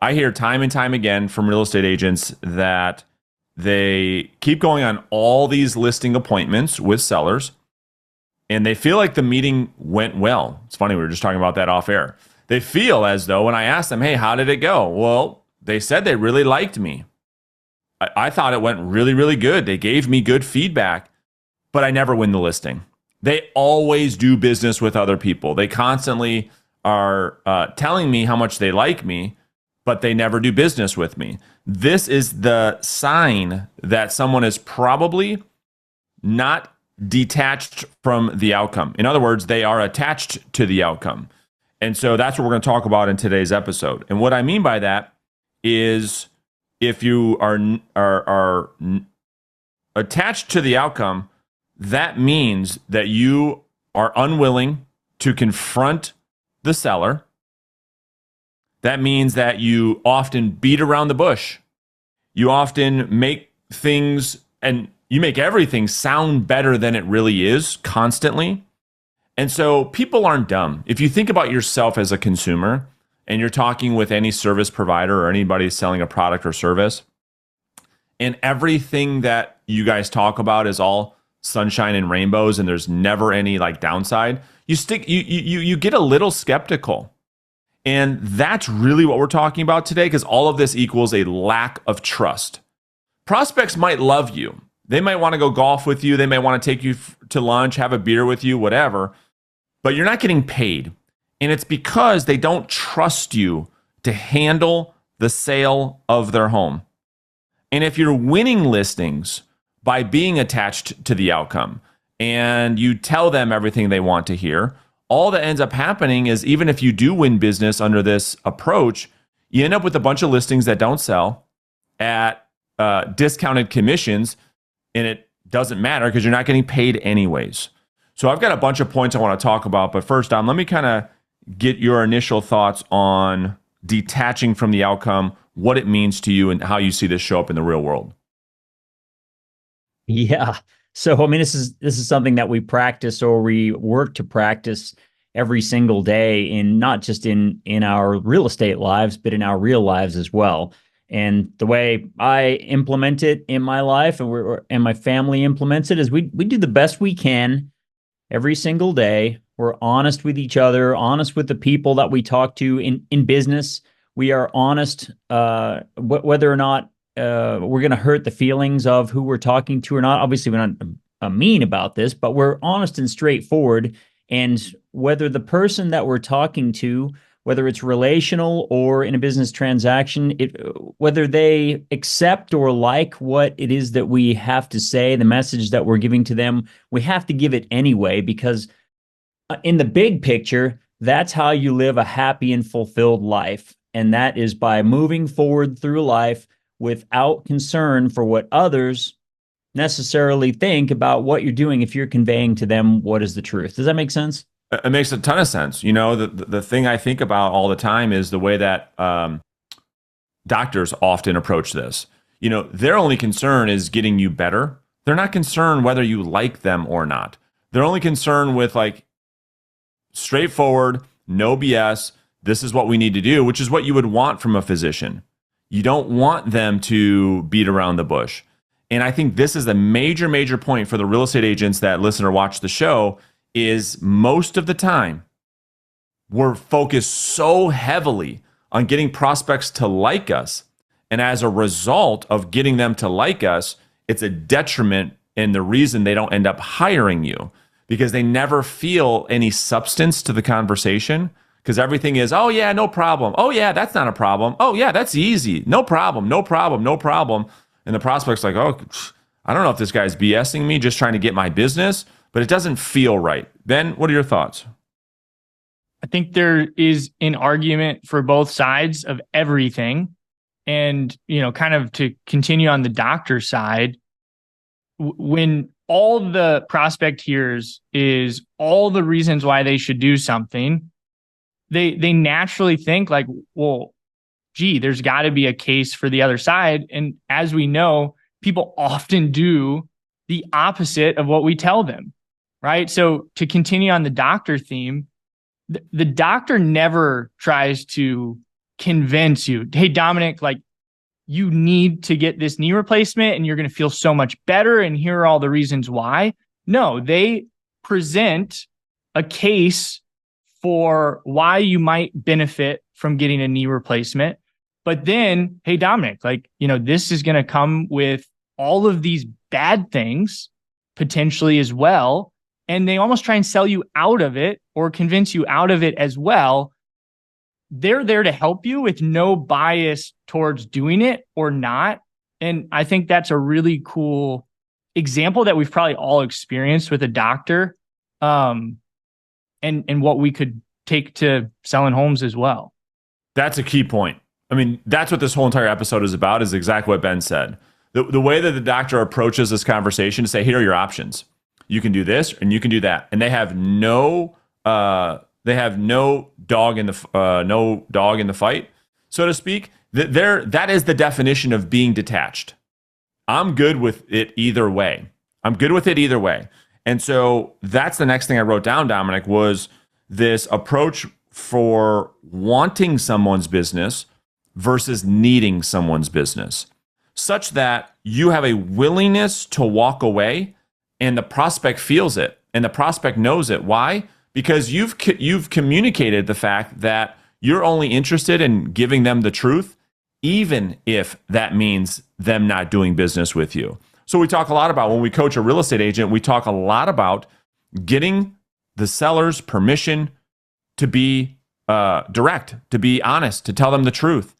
I hear time and time again from real estate agents that they keep going on all these listing appointments with sellers and they feel like the meeting went well. It's funny, we were just talking about that off air. They feel as though when I asked them, hey, how did it go? Well, they said they really liked me. I thought it went really, really good. They gave me good feedback, but I never win the listing. They always do business with other people. They constantly are telling me how much they like me, but they never do business with me. This is the sign that someone is probably not detached from the outcome. In other words, they are attached to the outcome. And so that's what we're going to talk about in today's episode. And what I mean by that is if you are attached to the outcome, that means that you are unwilling to confront the seller. That means that you often beat around the bush. You often make things and you make everything sound better than it really is constantly. And so people aren't dumb. If you think about yourself as a consumer and you're talking with any service provider or anybody selling a product or service, and everything that you guys talk about is all sunshine and rainbows and there's never any like downside, you get a little skeptical. And that's really what we're talking about today, because all of this equals a lack of trust. Prospects might love you. They might want to go golf with you. They may want to take you to lunch, have a beer with you, whatever. But you're not getting paid. And it's because they don't trust you to handle the sale of their home. And if you're winning listings by being attached to the outcome and you tell them everything they want to hear, all that ends up happening is even if you do win business under this approach, you end up with a bunch of listings that don't sell at discounted commissions, and it doesn't matter because you're not getting paid anyways. So I've got a bunch of points I want to talk about, but first, Dom, let me kind of get your initial thoughts on detaching from the outcome, what it means to you, and how you see this show up in the real world. Yeah. So I mean, this is something that we practice or we work to practice every single day, in not just in our real estate lives, but in our real lives as well. And the way I implement it in my life, and my family implements it, is we do the best we can every single day. We're honest with each other, honest with the people that we talk to in business. We are honest, whether or not we're going to hurt the feelings of who we're talking to or not. Obviously, we're not mean about this, but we're honest and straightforward. And whether the person that we're talking to, whether it's relational or in a business transaction, whether they accept or like what it is that we have to say, the message that we're giving to them, we have to give it anyway, because in the big picture, that's how you live a happy and fulfilled life. And that is by moving forward through life without concern for what others necessarily think about what you're doing if you're conveying to them what is the truth. Does that make sense? It makes a ton of sense. You know, the thing I think about all the time is the way that doctors often approach this. You know, their only concern is getting you better. They're not concerned whether you like them or not. They're only concerned with like straightforward, no BS. This is what we need to do, which is what you would want from a physician. You don't want them to beat around the bush. And I think this is a major, major point for the real estate agents that listen or watch the show, is most of the time we're focused so heavily on getting prospects to like us. And as a result of getting them to like us, it's a detriment and the reason they don't end up hiring you, because they never feel any substance to the conversation, because everything is, oh yeah, no problem. Oh yeah, that's not a problem. Oh yeah, that's easy. No problem, no problem, no problem. And the prospect's like, oh, I don't know if this guy's BSing me, just trying to get my business, but it doesn't feel right. Ben, what are your thoughts? I think there is an argument for both sides of everything. And, kind of to continue on the doctor side, when all the prospect hears is all the reasons why they should do something, they naturally think like, well, gee, there's got to be a case for the other side. And as we know, people often do the opposite of what we tell them, right? So to continue on the doctor theme, the doctor never tries to convince you, hey, Dominic, like, you need to get this knee replacement and you're going to feel so much better. And here are all the reasons why. No, they present a case for why you might benefit from getting a knee replacement. But then, hey, Dominic, like, this is going to come with all of these bad things potentially as well. And they almost try and sell you out of it or convince you out of it as well. They're there to help you with no bias towards doing it or not. And I think that's a really cool example that we've probably all experienced with a doctor, and what we could take to selling homes as well. That's a key point. I mean, that's what this whole entire episode is about, is exactly what Ben said. The way that the doctor approaches this conversation to say, here are your options. You can do this and you can do that. And they have no dog in the fight, so to speak. That is the definition of being detached. I'm good with it either way. And so that's the next thing I wrote down, Dominic, was this approach for wanting someone's business versus needing someone's business, such that you have a willingness to walk away and the prospect feels it and the prospect knows it. Why? Because you've communicated the fact that you're only interested in giving them the truth, even if that means them not doing business with you. So we talk a lot about, when we coach a real estate agent, we talk a lot about getting the seller's permission to be direct, to be honest, to tell them the truth.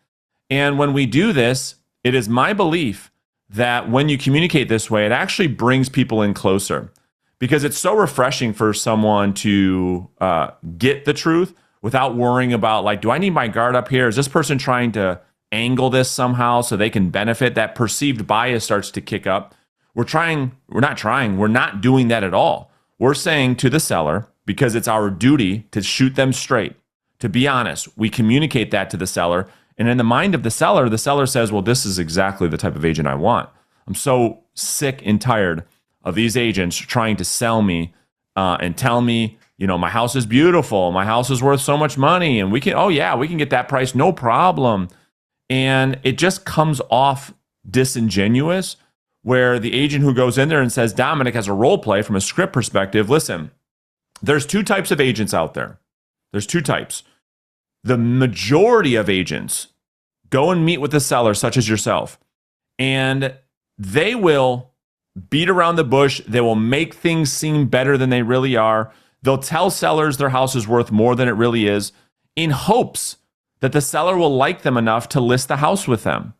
And when we do this, it is my belief that when you communicate this way, it actually brings people in closer, because it's so refreshing for someone to get the truth without worrying about, like, do I need my guard up here? Is this person trying to angle this somehow so they can benefit? That perceived bias starts to kick up. We're not doing that at all. We're saying to the seller, because it's our duty to shoot them straight, to be honest, we communicate that to the seller. And in the mind of the seller says, well, this is exactly the type of agent I want. I'm so sick and tired of these agents trying to sell me and tell me, my house is beautiful, my house is worth so much money, and we can get that price, no problem. And it just comes off disingenuous, where the agent who goes in there and says, Dominic, as a role play from a script perspective, listen, there's two types of agents out there. There's two types. The majority of agents go and meet with the seller, such as yourself, and they will beat around the bush. They will make things seem better than they really are. They'll tell sellers their house is worth more than it really is, in hopes that the seller will like them enough to list the house with them.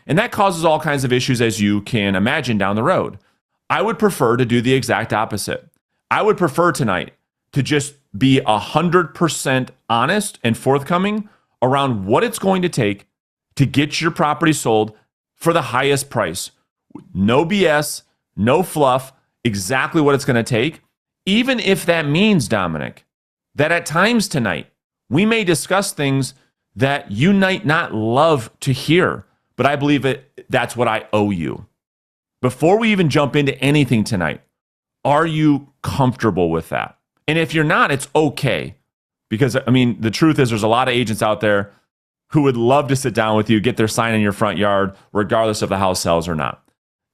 And that causes all kinds of issues, as you can imagine, down the road. I would prefer to do the exact opposite. I would prefer tonight to just be 100% honest and forthcoming around what it's going to take to get your property sold for the highest price. No BS, no fluff, exactly what it's going to take. Even if that means, Dominic, that at times tonight, we may discuss things that you might not love to hear, but I believe that's what I owe you. Before we even jump into anything tonight, are you comfortable with that? And if you're not, it's okay. Because, the truth is, there's a lot of agents out there who would love to sit down with you, get their sign in your front yard, regardless if the house sells or not.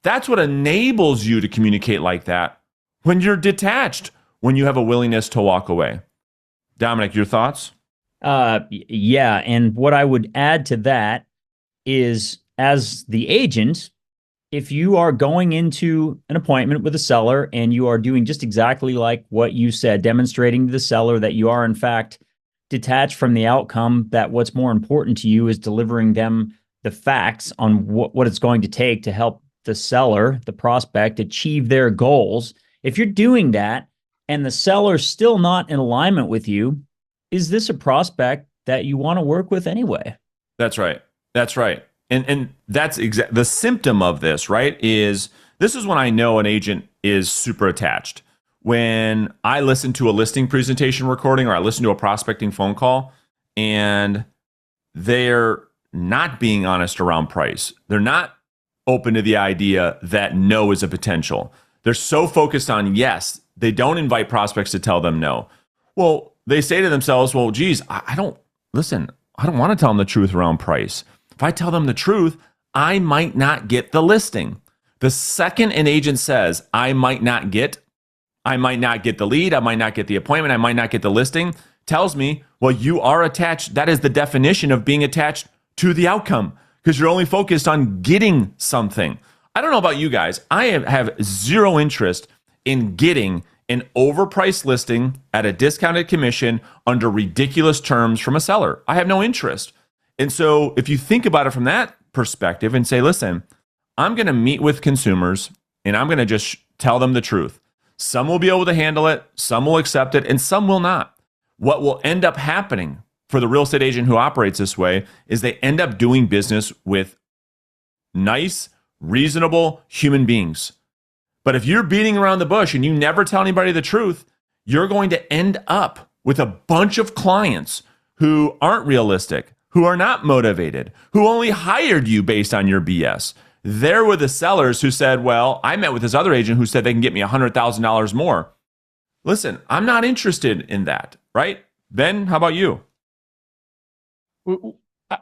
That's what enables you to communicate like that when you're detached, when you have a willingness to walk away. Dominic, your thoughts? Yeah. And what I would add to that is, as the agent, if you are going into an appointment with a seller and you are doing just exactly like what you said, demonstrating to the seller that you are in fact detached from the outcome, that what's more important to you is delivering them the facts on what it's going to take to help the seller, the prospect, achieve their goals. If you're doing that and the seller's still not in alignment with you, is this a prospect that you want to work with anyway? That's right. And that's the symptom of this, right? This is when I know an agent is super attached. When I listen to a listing presentation recording or I listen to a prospecting phone call and they're not being honest around price. They're not open to the idea that no is a potential. They're so focused on yes, they don't invite prospects to tell them no. Well, they say to themselves, well, geez, I don't, listen, I don't want to tell them the truth around price. If I tell them the truth, I might not get the listing. The second an agent says, I might not get the lead, I might not get the appointment, I might not get the listing, tells me, well, you are attached. That is the definition of being attached to the outcome, because you're only focused on getting something. I don't know about you guys. I have zero interest in getting an overpriced listing at a discounted commission under ridiculous terms from a seller. I have no interest. And so if you think about it from that perspective and say, listen, I'm going to meet with consumers and I'm going to just tell them the truth. Some will be able to handle it, some will accept it, and some will not. What will end up happening for the real estate agent who operates this way is they end up doing business with nice, reasonable human beings. But if you're beating around the bush and you never tell anybody the truth, you're going to end up with a bunch of clients who aren't realistic, who are not motivated, who only hired you based on your BS. There were the sellers who said, well, I met with this other agent who said they can get me $100,000 more. Listen, I'm not interested in that, right? Ben, how about you?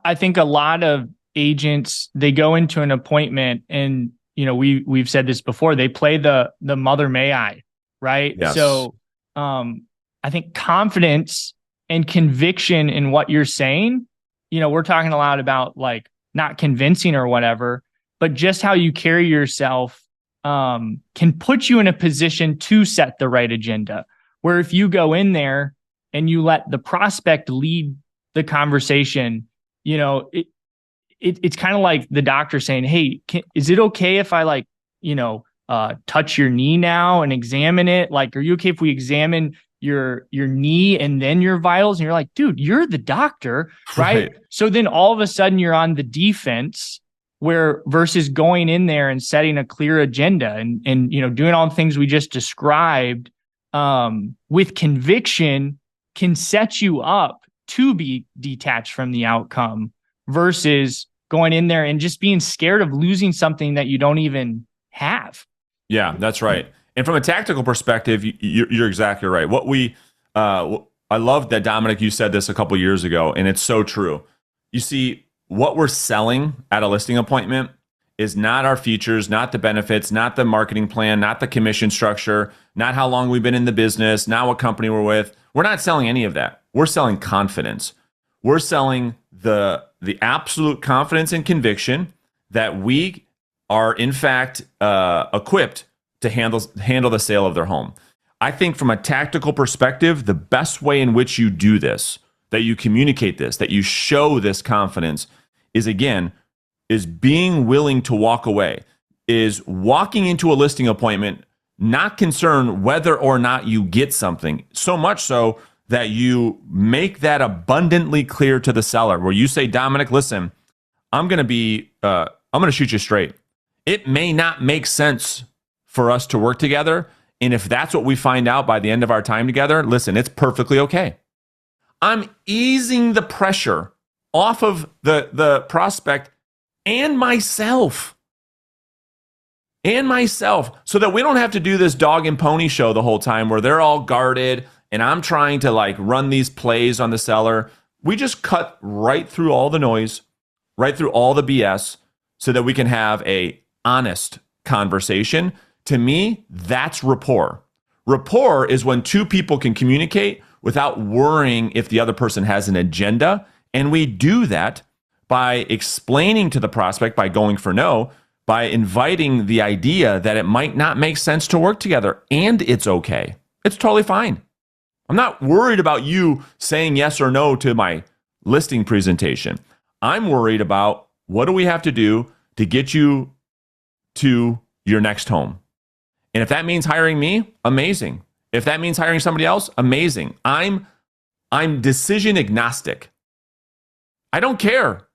I think a lot of agents, they go into an appointment and, we've said this before, they play the mother may I, right? Yes. So I think confidence and conviction in what you're saying, we're talking a lot about like not convincing or whatever, but just how you carry yourself can put you in a position to set the right agenda. Where if you go in there and you let the prospect lead the conversation, it's kind of like the doctor saying, hey, is it okay if I touch your knee now and examine it? Like, are you okay if we examine your knee and then your vitals? And you're like, dude, you're the doctor, right? So then all of a sudden you're on the defense versus going in there and setting a clear agenda and doing all the things we just described with conviction can set you up to be detached from the outcome versus going in there and just being scared of losing something that you don't even have. Yeah, that's right. And from a tactical perspective, you're exactly right. I love that, Dominic, you said this a couple years ago, and it's so true. You see, what we're selling at a listing appointment is not our features, not the benefits, not the marketing plan, not the commission structure, not how long we've been in the business, not what company we're with. We're not selling any of that. We're selling confidence. We're selling the absolute confidence and conviction that we are in fact equipped to handle the sale of their home. I think from a tactical perspective, the best way in which you do this, that you communicate this, that you show this confidence is being willing to walk away, is walking into a listing appointment, not concerned whether or not you get something, so much so that you make that abundantly clear to the seller, where you say, Dominic, listen, I'm going to shoot you straight. It may not make sense for us to work together. And if that's what we find out by the end of our time together, listen, it's perfectly okay. I'm easing the pressure off of the prospect and myself, so that we don't have to do this dog and pony show the whole time where they're all guarded and I'm trying to run these plays on the seller. We just cut right through all the noise, right through all the BS, so that we can have a honest conversation. To me, that's rapport. Rapport is when two people can communicate without worrying if the other person has an agenda. And we do that by explaining to the prospect, by going for no, by inviting the idea that it might not make sense to work together. And it's okay. It's totally fine. I'm not worried about you saying yes or no to my listing presentation. I'm worried about what do we have to do to get you to your next home. And if that means hiring me, amazing. If that means hiring somebody else, amazing. I'm decision agnostic. I don't care.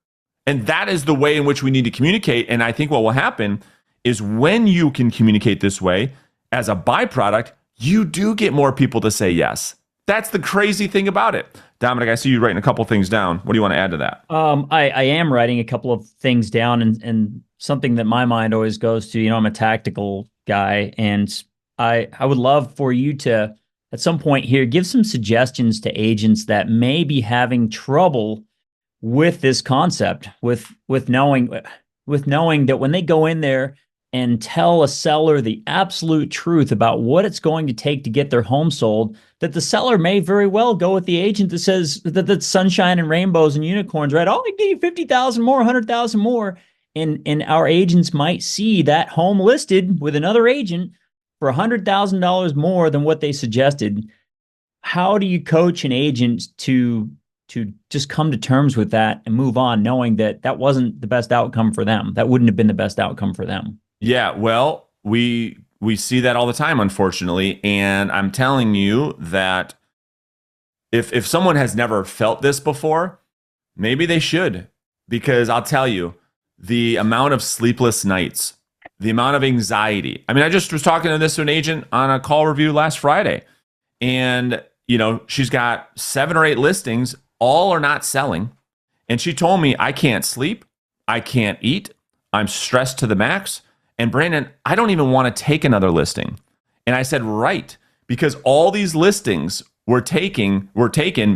And that is the way in which we need to communicate. And I think what will happen is when you can communicate this way, as a byproduct, you do get more people to say yes. That's the crazy thing about it. Dominic, I see you writing a couple things down. What do you want to add to that? I am writing a couple of things down, and something that my mind always goes to, I'm a tactical guy, and I would love for you to, at some point here, give some suggestions to agents that may be having trouble with this concept, with knowing that when they go in there and tell a seller the absolute truth about what it's going to take to get their home sold, that the seller may very well go with the agent that says that that's sunshine and rainbows and unicorns, right? Oh, I give you 50,000 more, 100,000 more. And our agents might see that home listed with another agent for $100,000 more than what they suggested. How do you coach an agent to just come to terms with that and move on, knowing that that wasn't the best outcome for them? That wouldn't have been the best outcome for them. Yeah, well, we see that all the time, unfortunately, and I'm telling you that if someone has never felt this before, maybe they should, because I'll tell you, the amount of sleepless nights, the amount of anxiety. I mean, I just was talking to an agent on a call review last Friday, and she's got 7 or 8 listings, all are not selling, and she told me, I can't sleep, I can't eat, I'm stressed to the max. And Brandon, I don't even want to take another listing. And I said, right, because all these listings were taken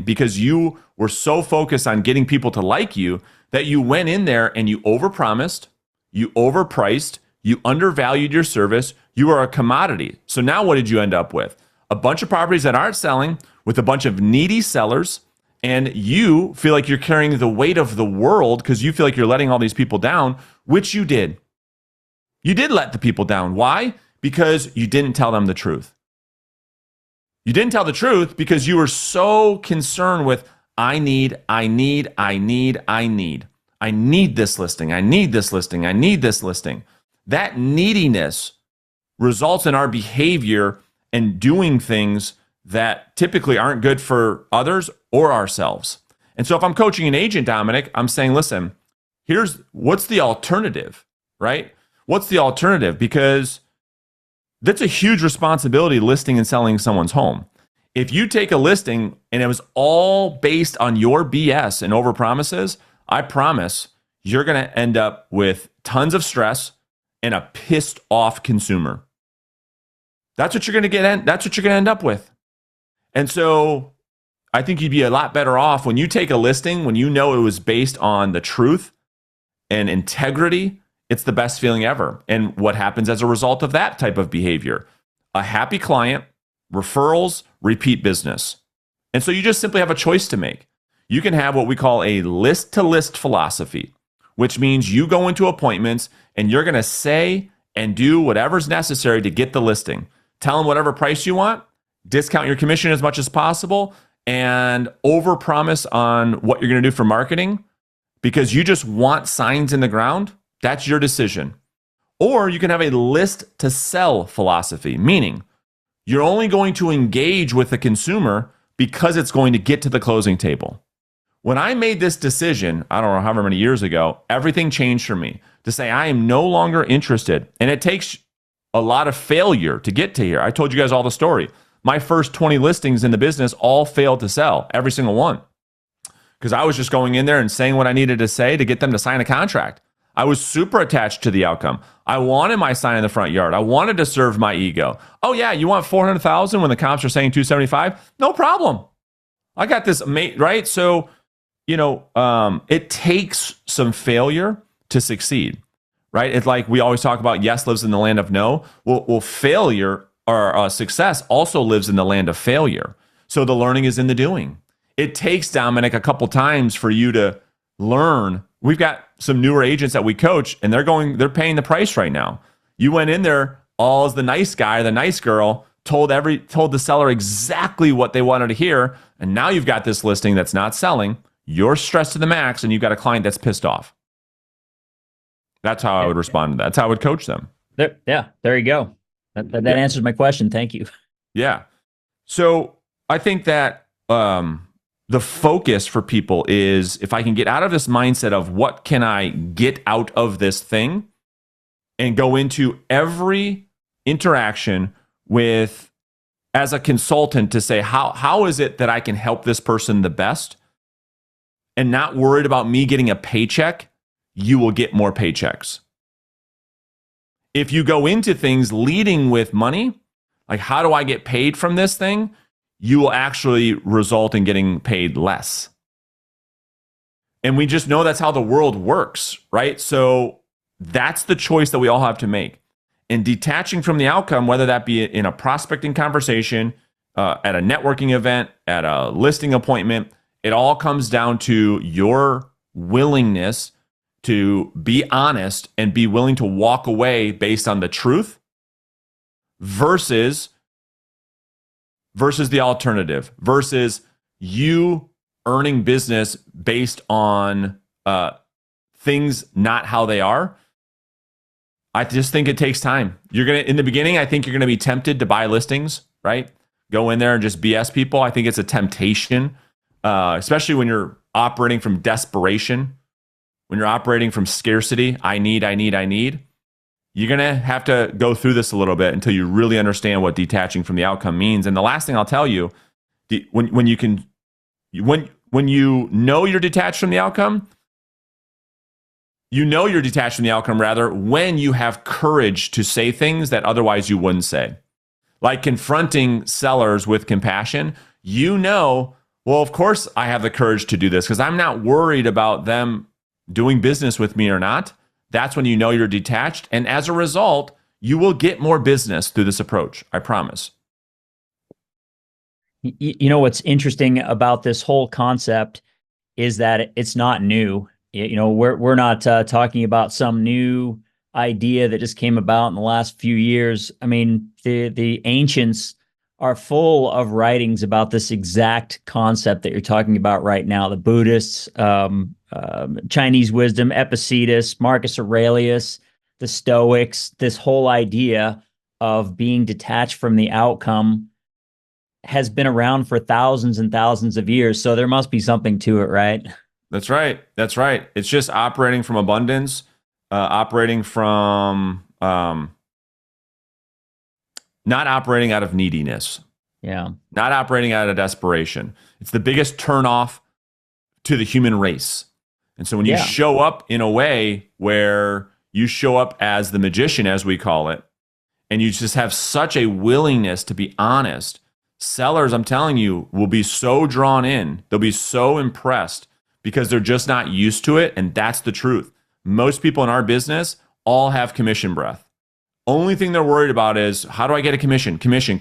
because you were so focused on getting people to like you that you went in there and you overpromised, you overpriced, you undervalued your service, you are a commodity. So now what did you end up with? A bunch of properties that aren't selling with a bunch of needy sellers, and you feel like you're carrying the weight of the world because you feel like you're letting all these people down, which you did. You did let the people down. Why? Because you didn't tell them the truth. You didn't tell the truth because you were so concerned with, I need this listing. I need this listing. I need this listing. That neediness results in our behavior and doing things that typically aren't good for others or ourselves. And so if I'm coaching an agent, Dominic, I'm saying, listen, what's the alternative, right? What's the alternative? Because that's a huge responsibility, listing and selling someone's home. If you take a listing and it was all based on your BS and overpromises, I promise you're going to end up with tons of stress and a pissed off consumer. That's what you're going to get. That's what you're going to end up with. And so I think you'd be a lot better off when you take a listing, when you know it was based on the truth and integrity. It's the best feeling ever. And what happens as a result of that type of behavior? A happy client, referrals, repeat business. And so you just simply have a choice to make. You can have what we call a list-to-list philosophy, which means you go into appointments and you're going to say and do whatever's necessary to get the listing. Tell them whatever price you want, discount your commission as much as possible, and overpromise on what you're going to do for marketing because you just want signs in the ground. That's your decision. Or you can have a list to sell philosophy, meaning you're only going to engage with the consumer because it's going to get to the closing table. When I made this decision, I don't know however many years ago, everything changed for me to say I am no longer interested. And it takes a lot of failure to get to here. I told you guys all the story. My first 20 listings in the business all failed to sell, every single one. Because I was just going in there and saying what I needed to say to get them to sign a contract. I was super attached to the outcome. I wanted my sign in the front yard. I wanted to serve my ego. Oh yeah, you want 400,000 when the comps are saying 275? No problem. I got this, right? So, it takes some failure to succeed, right? It's like we always talk about yes lives in the land of no. Well, failure or success also lives in the land of failure. So the learning is in the doing. It takes, Dominic, a couple times for you to learn. We've got some newer agents that we coach, and they're paying the price right now. You went in there all as the nice guy, the nice girl, told the seller exactly what they wanted to hear, and now you've got this listing that's not selling. You're stressed to the max, and you've got a client that's pissed off. That's how I would respond to that. That's how I would coach them. There you go. That answers my question. Thank you. Yeah. So I think that the focus for people is if I can get out of this mindset of what can I get out of this thing and go into every interaction with as a consultant to say, how is it that I can help this person the best and not worried about me getting a paycheck, you will get more paychecks. If you go into things leading with money, like how do I get paid from this thing? You will actually result in getting paid less. And we just know that's how the world works, right? So that's the choice that we all have to make. And detaching from the outcome, whether that be in a prospecting conversation, at a networking event, at a listing appointment, it all comes down to your willingness to be honest and be willing to walk away based on the truth versus the alternative, versus you earning business based on things not how they are. I just think it takes time. You're gonna, in the beginning, I think you're gonna be tempted to buy listings, right? Go in there and just BS people. I think it's a temptation, especially when you're operating from desperation, when you're operating from scarcity. I need. You're gonna have to go through this a little bit until you really understand what detaching from the outcome means. And the last thing I'll tell you, when you know you're detached from the outcome, rather, when you have courage to say things that otherwise you wouldn't say. Like confronting sellers with compassion, well, of course I have the courage to do this because I'm not worried about them doing business with me or not. That's when you know you're detached. And as a result, you will get more business through this approach. I promise. You know, what's interesting about this whole concept is that it's not new. You know, we're not talking about some new idea that just came about in the last few years. I mean, the ancients are full of writings about this exact concept that you're talking about right now. The Buddhists, Chinese wisdom, Epictetus, Marcus Aurelius, the Stoics, this whole idea of being detached from the outcome has been around for thousands and thousands of years. So there must be something to it, right? That's right. It's just operating from abundance, operating from not operating out of neediness. Yeah. Not operating out of desperation. It's the biggest turnoff to the human race. And so when you show up in a way where you show up as the magician, as we call it, and you just have such a willingness to be honest, sellers, I'm telling you, will be so drawn in. They'll be so impressed because they're just not used to it. And that's the truth. Most people in our business all have commission breath. Only thing they're worried about is, how do I get a commission? Commission.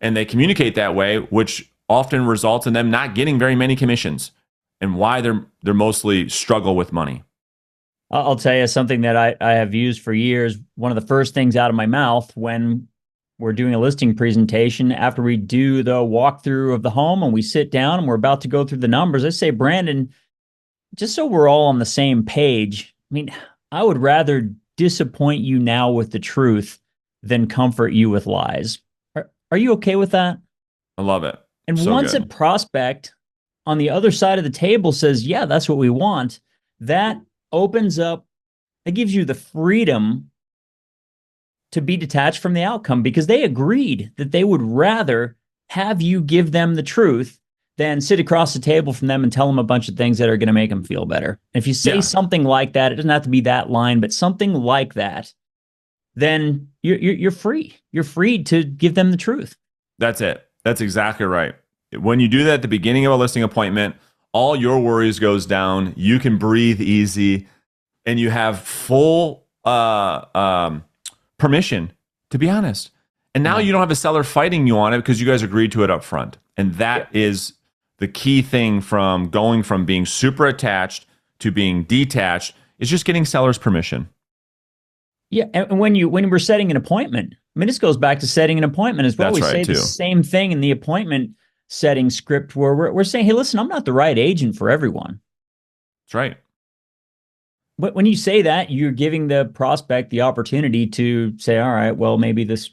And they communicate that way, which often results in them not getting very many commissions, and why they're mostly struggle with money. I'll tell you something that I have used for years. One of the first things out of my mouth when we're doing a listing presentation, after we do the walkthrough of the home and we sit down and we're about to go through the numbers, I say, Brandon, just so we're all on the same page, I mean, I would rather disappoint you now with the truth than comfort you with lies. Are you okay with that? I love it. And so once good. a prospect on the other side of the table says, yeah, that's what we want, that opens up, it gives you the freedom to be detached from the outcome because they agreed that they would rather have you give them the truth than sit across the table from them and tell them a bunch of things that are going to make them feel better. And if you say something like that, it doesn't have to be that line, but something like that, then you're free. You're free to give them the truth. That's it. That's exactly right. When you do that at the beginning of a listing appointment, all your worries goes down. You can breathe easy, and you have full permission to be honest. And now you don't have a seller fighting you on it because you guys agreed to it up front. And that is the key thing from going from being super attached to being detached, is just getting sellers' permission. Yeah, and when we're setting an appointment, I mean, this goes back to setting an appointment as well. That's we right, say too. the same thing in the appointment setting script where we're saying, hey, listen, I'm not the right agent for everyone. That's right. But when you say that, you're giving the prospect the opportunity to say, all right, well, maybe this,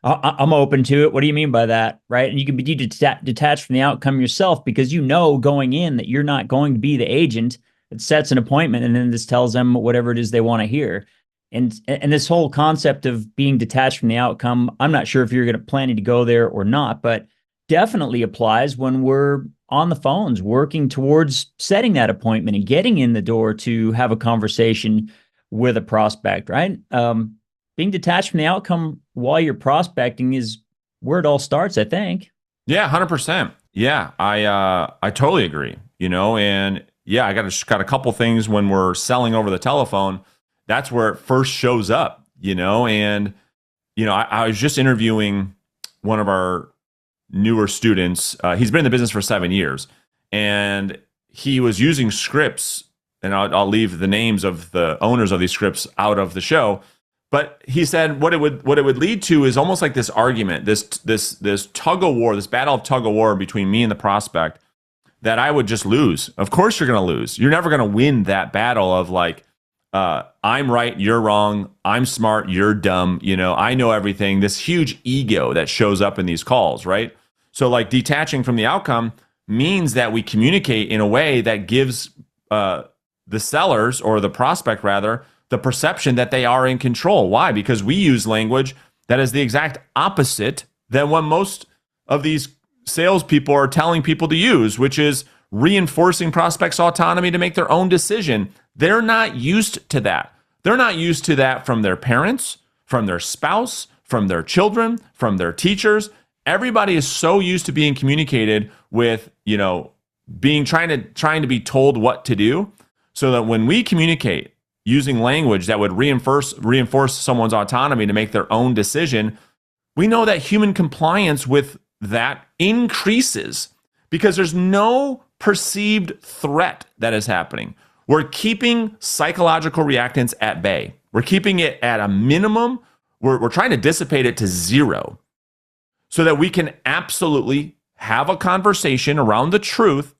I'm open to it. What do you mean by that? Right. And you can be detached from the outcome yourself because you know going in that you're not going to be the agent that sets an appointment and then just tells them whatever it is they want to hear. And this whole concept of being detached from the outcome, I'm not sure if you're planning to go there or not, but definitely applies when we're on the phones working towards setting that appointment and getting in the door to have a conversation with a prospect, right? Being detached from the outcome while you're prospecting is where it all starts, I think. Yeah, 100%. Yeah, I totally agree. You know, and yeah, I got a couple things when we're selling over the telephone. That's where it first shows up, and I was just interviewing one of our newer students. He's been in the business for 7 years, and he was using scripts, and I'll leave the names of the owners of these scripts out of the show. But he said what it would lead to is almost like this argument, this tug of war, this battle of tug of war between me and the prospect that I would just lose. Of course you're going to lose. You're never going to win that battle of like, I'm right, you're wrong. I'm smart, you're dumb. I know everything. This huge ego that shows up in these calls, right? So like detaching from the outcome means that we communicate in a way that gives the sellers, or the prospect rather, the perception that they are in control. Why? Because we use language that is the exact opposite than what most of these salespeople are telling people to use, which is reinforcing prospects' autonomy to make their own decision. They're not used to that. They're not used to that from their parents, from their spouse, from their children, from their teachers. Everybody is so used to being communicated with, being trying to be told what to do, so that when we communicate using language that would reinforce someone's autonomy to make their own decision, we know that human compliance with that increases because there's no perceived threat that is happening. We're keeping psychological reactance at bay. We're keeping it at a minimum. We're trying to dissipate it to zero so that we can absolutely have a conversation around the truth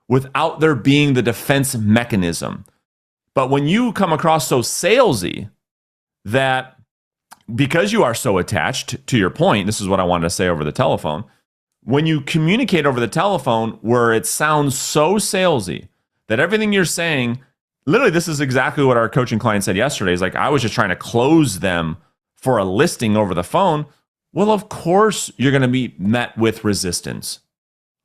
without there being the defense mechanism. But when you come across so salesy that, because you are so attached, to your point, this is what I wanted to say over the telephone, when you communicate over the telephone where it sounds so salesy that everything you're saying, literally, this is exactly what our coaching client said yesterday, is like, I was just trying to close them for a listing over the phone. Well, of course, you're going to be met with resistance.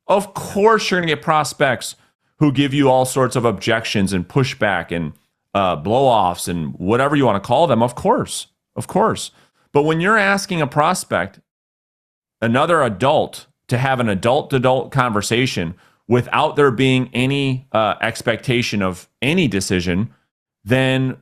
Of course, you're going to get prospects who give you all sorts of objections and pushback and blow-offs and whatever you want to call them. Of course. But when you're asking a prospect, another adult, to have an adult-to-adult conversation without there being any expectation of any decision, then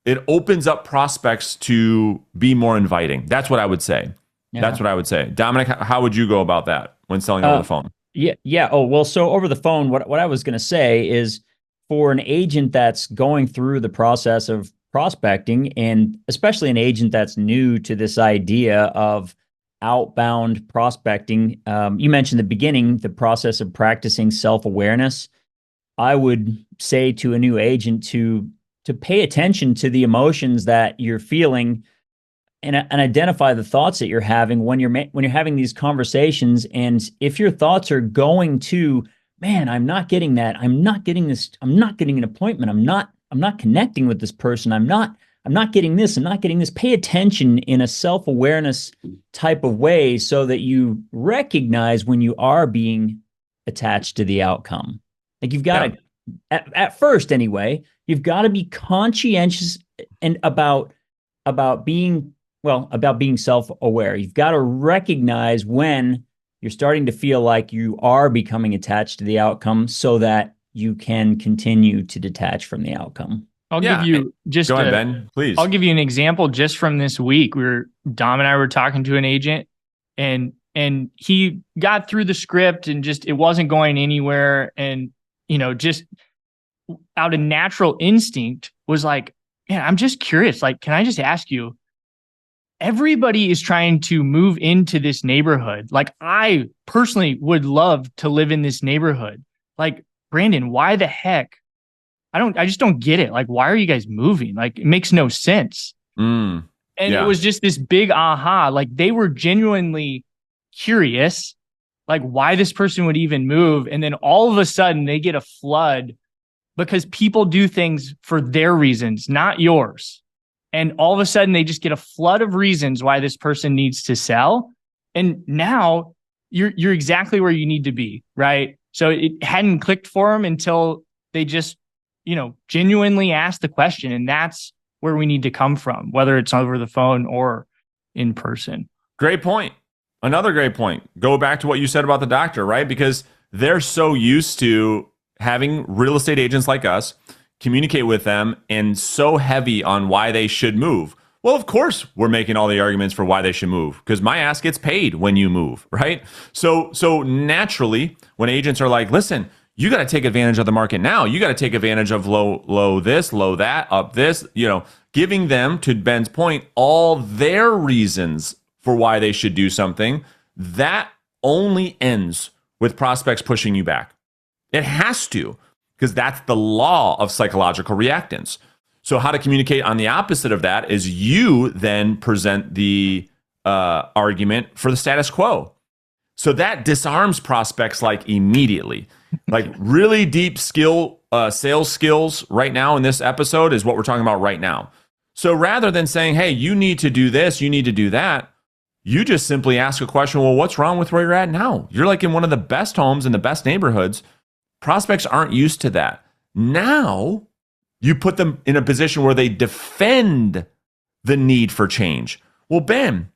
it opens up prospects to be more inviting. That's what I would say. Yeah. That's what I would say. Dominic, how would you go about that when selling over the phone? Yeah. Oh, well, so over the phone, what I was going to say is, for an agent that's going through the process of prospecting, and especially an agent that's new to this idea of outbound prospecting, you mentioned at the beginning the process of practicing self-awareness. I would say to a new agent to pay attention to the emotions that you're feeling, and identify the thoughts that you're having when you're having these conversations. And if your thoughts are going to, man, I'm not getting that, I'm not getting this, I'm not getting an appointment, I'm not connecting with this person, I'm not getting this, I'm not getting this. Pay attention in a self-awareness type of way so that you recognize when you are being attached to the outcome. Like, you've got to, at first anyway, you've got to be conscientious and about being self-aware. You've got to recognize when you're starting to feel like you are becoming attached to the outcome so that you can continue to detach from the outcome. I'll give you just go ahead, Ben, please. I'll give you an example just from this week. Dom and I were talking to an agent, and he got through the script and just, it wasn't going anywhere. And, just out of natural instinct was like, man, I'm just curious. Like, can I just ask you, everybody is trying to move into this neighborhood. Like, I personally would love to live in this neighborhood. Like, Brandon, why the heck? I just don't get it. Like, why are you guys moving? Like, it makes no sense. And it was just this big aha. Like, they were genuinely curious, like, why this person would even move. And then all of a sudden they get a flood because people do things for their reasons, not yours. And all of a sudden they just get a flood of reasons why this person needs to sell. And now you're exactly where you need to be, right? So it hadn't clicked for them until they just, genuinely asked the question. And that's where we need to come from, whether it's over the phone or in person. Great point. Another great point. Go back to what you said about the doctor, right? Because they're so used to having real estate agents like us communicate with them and so heavy on why they should move? Well, of course, we're making all the arguments for why they should move because my ass gets paid when you move, right? So naturally, when agents are like, listen, you got to take advantage of the market now. You got to take advantage of low this, low that, up this, giving them, to Ben's point, all their reasons for why they should do something. That only ends with prospects pushing you back. It has to, because that's the law of psychological reactance. So how to communicate on the opposite of that is you then present the argument for the status quo. So that disarms prospects like immediately. Like really deep sales skills right now in this episode is what we're talking about right now. So rather than saying, hey, you need to do this, you need to do that, you just simply ask a question, well, what's wrong with where you're at now? You're like in one of the best homes in the best neighborhoods. Prospects aren't used to that. Now you put them in a position where they defend the need for change. Well, Ben,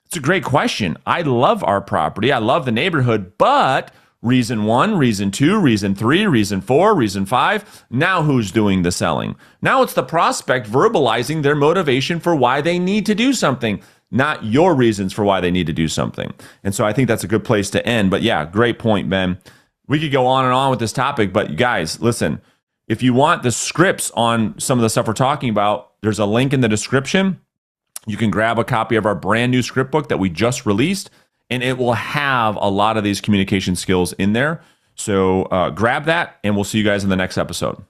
it's a great question. I love our property. I love the neighborhood, but reason 1, reason 2, reason 3, reason 4, reason 5. Now who's doing the selling? Now it's the prospect verbalizing their motivation for why they need to do something, not your reasons for why they need to do something. And so I think that's a good place to end. But yeah, great point, Ben. We could go on and on with this topic, but guys, listen, if you want the scripts on some of the stuff we're talking about, there's a link in the description. You can grab a copy of our brand new script book that we just released, and it will have a lot of these communication skills in there. So grab that, and we'll see you guys in the next episode.